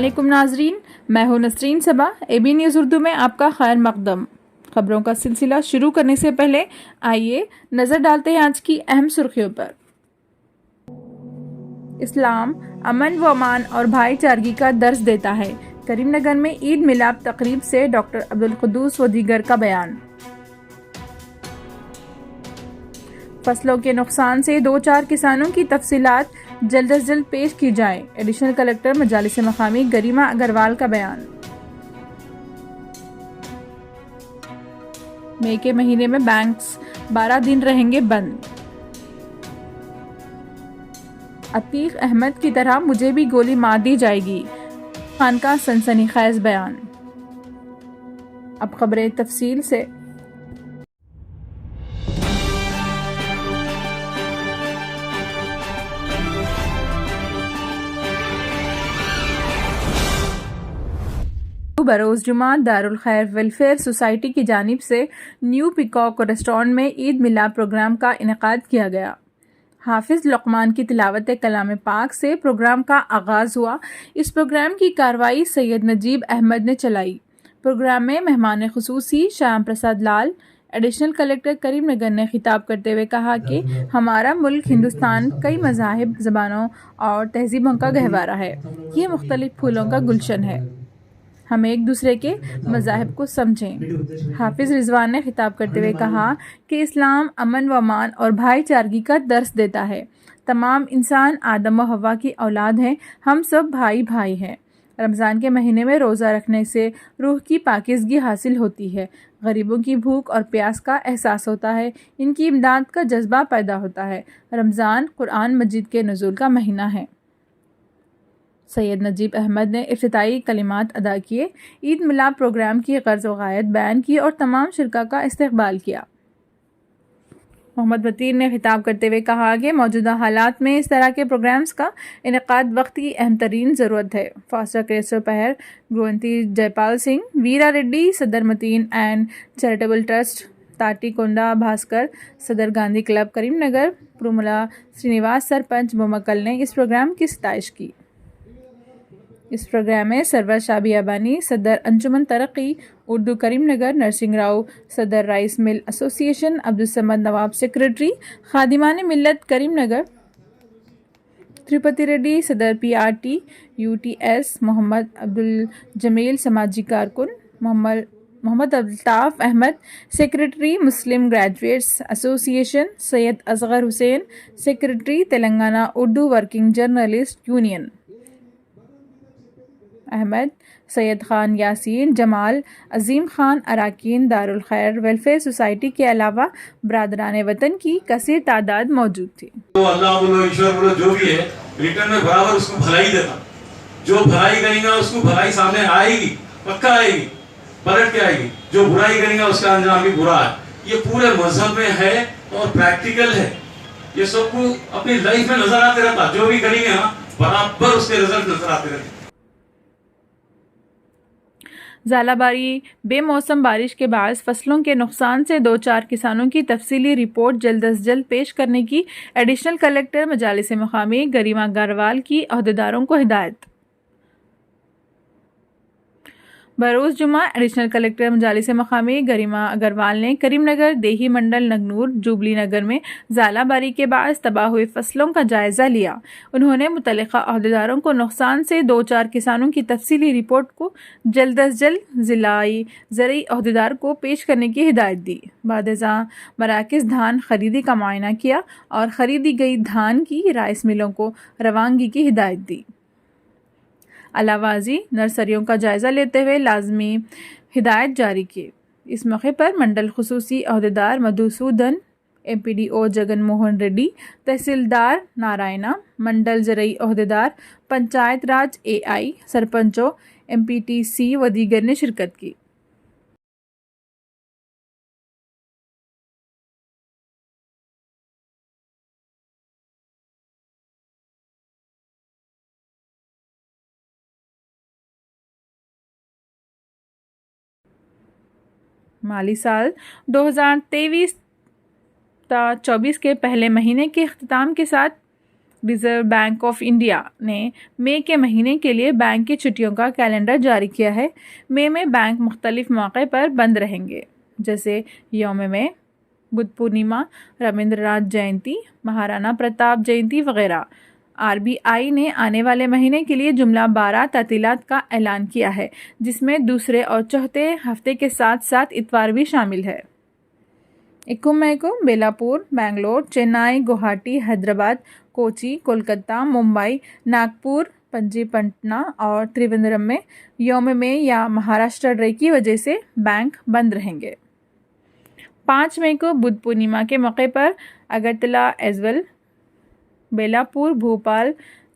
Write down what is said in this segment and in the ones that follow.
अस्सलामुअलैकुम नाजरीन, मैं हूं नसरीन सबा। एबी न्यूज़ उर्दू में आपका खैर मकदम। खबरों का सिलसिला शुरू करने से पहले आइए नज़र डालते हैं आज की अहम सुर्खियों पर। इस्लाम अमन व अमान और भाईचारगी का दर्स देता है। करीमनगर में ईद मिलाद तकरीब से डॉक्टर अब्दुल कुद्दूस व दीगर का बयान। फसलों के नुकसान से 2-4 किसानों की तफसीलात जल्द अज जल्द पेश की जाए। एडिशनल कलेक्टर मजालिस मकामी गरिमा अग्रवाल का बयान। मई के महीने में बैंक्स 12 दिन रहेंगे बंद। अतीक अहमद की तरह मुझे भी गोली मार दी जाएगी, खान का सनसनीखेज बयान। अब खबरें तफसील से। बरोज़ जुमा दारुल खैर वेलफेयर सोसाइटी की जानिब से न्यू पिकॉक रेस्टोरेंट में ईद मिलाद प्रोग्राम का इनेकाद किया गया। हाफिज़ लुक़मान की तिलावत कलाम पाक से प्रोग्राम का आगाज़ हुआ। इस प्रोग्राम की कार्रवाई सैयद नजीब अहमद ने चलाई। प्रोग्राम में मेहमान खुसूसी श्याम प्रसाद लाल, एडिशनल कलेक्टर करीमनगर ने खिताब करते हुए कहा कि हमारा मुल्क हिंदुस्तान कई मज़ाहिब, ज़बानों और तहजीबों का गहवारा है। ये मुख्तलिफ फूलों का गुलशन है। हम एक दूसरे के मज़ाहिब को समझें। हाफिज़ रिजवान ने खिताब करते हुए कहा कि इस्लाम अमन व अमान और भाईचारगी का दर्स देता है। तमाम इंसान आदम व हवा की औलाद हैं। हम सब भाई भाई हैं। रमज़ान के महीने में रोज़ा रखने से रूह की पाकीज़गी हासिल होती है। गरीबों की भूख और प्यास का एहसास होता है। इनकी इमदाद का जज्बा पैदा होता है। रमज़ान कुरान मजीद के नुज़ूल का महीना है। सैयद नजीब अहमद ने इफ्तिताई कलिमात अदा किए। ईद मिलाद प्रोग्राम की गर्ज़ व गायत बयान की और तमाम शिरका का इस्तकबाल किया। मोहम्मद बतीर ने खिताब करते हुए कहा कि मौजूदा हालात में इस तरह के प्रोग्राम्स का इनेकाद वक्त की अहम तरीन ज़रूरत है। फास्टर क्रेस्टर पहर गुवंती जयपाल सिंह, वीरा रेड्डी सदर Mateen and charitable trust Tatikonda Bhaskar सदर गांधी क्लब करीमनगर, पुरुमला श्रीनिवास सरपंच बोमकल ने इस प्रोग्राम की सताइश की। इस प्रोग्राम में सरवर शाबियाबानी सदर अंजुमन तरक्की उर्दू करीमनगर, नरसिंह राव सदर rice mill association, Abdul Samad Nawab secretary Khadiman Millat Karimnagar, Tripathi Reddy सदर PRT UTS, मोहम्मद अब्दुल जमील समाजी कारकुन, Mohammed Altaf Ahmed secretary Muslim graduates association, Syed Asghar Hussain secretary Telangana Urdu working journalist union, Ahmed Syed Khan Yaseen Jamal Azeem Khan अराकीन दारुल खैर वेलफेयर सोसाइटी के अलावा बरादरान वतन की कसीर तादाद मौजूद थी। तो अल्लाह बोलो, ईश्वर बोलो, जो भी है रिटर्न में बराबर उसको भलाई देता। जो भलाई करेगा उसको भलाई सामने आएगी, पक्का आएगी, पलट के आएगी। जो बुराई करेगा उसका अंजाम भी बुरा है। ये पूरे मजहब में है और प्रैक्टिकल है। ये सबको अपनी लाइफ में नजर आते रहता। जो भी करेंगे ना बराबर उसके रिजल्ट नजर आते रहते। ज़ालाबारी बेमौसम बारिश के बाद फसलों के नुकसान से 2-4 किसानों की तफसीली रिपोर्ट जल्द अज जल्द पेश करने की एडिशनल कलेक्टर मजालिस मकामी गरिमा अग्रवाल की अहदेदारों को हिदायत। बरोज़ जुमा एडिशनल कलेक्टर मजालिस मकामी गरिमा अग्रवाल ने करीमनगर देही मंडल नगनूर जुबली नगर में ज़ालाबारी के बाद तबाह हुई फसलों का जायज़ा लिया। उन्होंने मुतल्लिक़ा अहदेदारों को नुकसान से 2-4 किसानों की तफसीली रिपोर्ट को जल्द अज जल्द ज़िलाई ज़रई अहदेदार को पेश करने की हिदायत दी। बादज़ा मराकिज़ धान खरीदी का मुआयना किया और ख़रीदी गई धान की राइस मिलों को रवानगी की हिदायत दी। अलावाजी नर्सरियों का जायज़ा लेते हुए लाजमी हिदायत जारी की। इस मौके पर मंडल खुसूसी अहदेदार मधुसूदन, MPDO जगन मोहन रेड्डी, तहसीलदार नारायणा, मंडल ज़रई अहदेदार, पंचायत राज AI, सरपंचों, MPTC व दीगर ने शिरकत की। माली साल 2023-24 के पहले महीने के इख्तिताम के साथ ریزرو بینک آف انڈیا نے مئی کے مہینے کے لیے بینک کی چھٹیوں کا کیلنڈر جاری کیا ہے۔ مئی میں بینک مختلف مواقع پر بند رہیں گے، جیسے یوم مئی، بدھ پورنیما، رابندر ناتھ جینتی، مہارانا پرتاپ جینتی وغیرہ۔ آر بی آئی نے آنے والے مہینے کے لیے جملہ 12 تعطیلات کا اعلان کیا ہے، جس میں دوسرے اور چوتھے ہفتے کے ساتھ ساتھ اتوار بھی شامل ہے۔ 21 مئی کو بیلاپور، بنگلور، چنئی، گوہاٹی، حیدرآباد، کوچی، کولکتہ، ممبئی، ناگپور، پنجی پٹنہ اور تریوندرم میں یوم مئی یا مہاراشٹر ڈے کی وجہ سے بینک بند رہیں گے۔ 5 مئی کو بدھ پورنیما کے موقع پر اگرتلہ، ایزول، بیلاپور، بھوپال،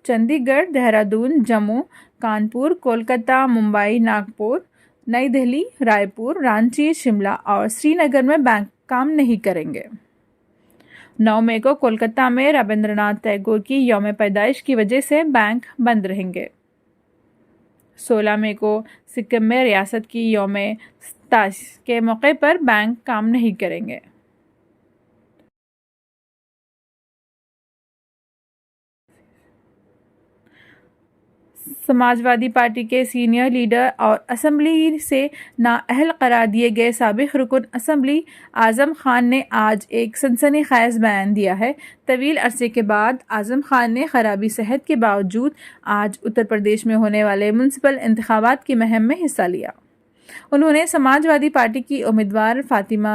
چندی گڑھ، دہرادون، جموں، کانپور، کولکتہ، ممبئی، ناگپور، نئی دہلی، رائے پور، رانچی، شملہ اور سری نگر میں بینک کام نہیں کریں گے۔ 9 مئی کو کولکتہ میں رابندر ناتھ ٹیگور کی یوم پیدائش کی وجہ سے بینک بند رہیں گے۔ 16 مئی کو سکم میں ریاست کی یوم تاسیس کے موقع پر بینک کام نہیں کریں گے۔ سماجوادی پارٹی کے سینئر لیڈر اور اسمبلی سے نااہل قرار دیے گئے سابق رکن اسمبلی اعظم خان نے آج ایک سنسنی خیز بیان دیا ہے۔ طویل عرصے کے بعد اعظم خان نے خرابی صحت کے باوجود آج اتر پردیش میں ہونے والے میونسپل انتخابات کی مہم میں حصہ لیا۔ انہوں نے سماجوادی پارٹی کی امیدوار فاطمہ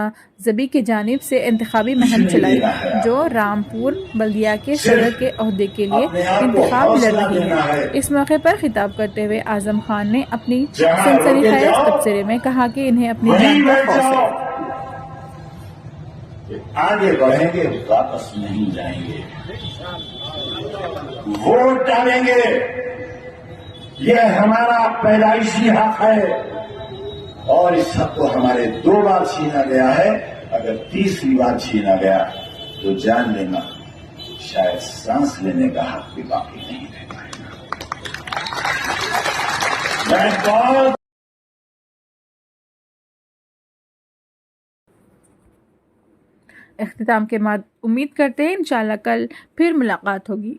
زبی کی جانب سے انتخابی مہم چلائی، جو رامپور بلدیہ کے صدر کے عہدے کے لیے انتخاب لڑ رہی ہے۔ اس موقع پر خطاب کرتے ہوئے اعظم خان نے اپنی سنسنی خیز تبصرے میں کہا کہ انہیں اپنی جان کا خوف ہے۔ آگے بڑھیں گے، واپس نہیں جائیں گے، ووٹ ڈالیں گے، یہ ہمارا پیدائشی حق ہے اور اس حق کو ہمارے 2 بار چھینا گیا ہے۔ اگر تیسری بار چھینا گیا تو جان لینا شاید سانس لینے کا حق بھی باقی نہیں رہ پائے گا۔ اختتام کے بعد امید کرتے ہیں انشاءاللہ کل پھر ملاقات ہوگی۔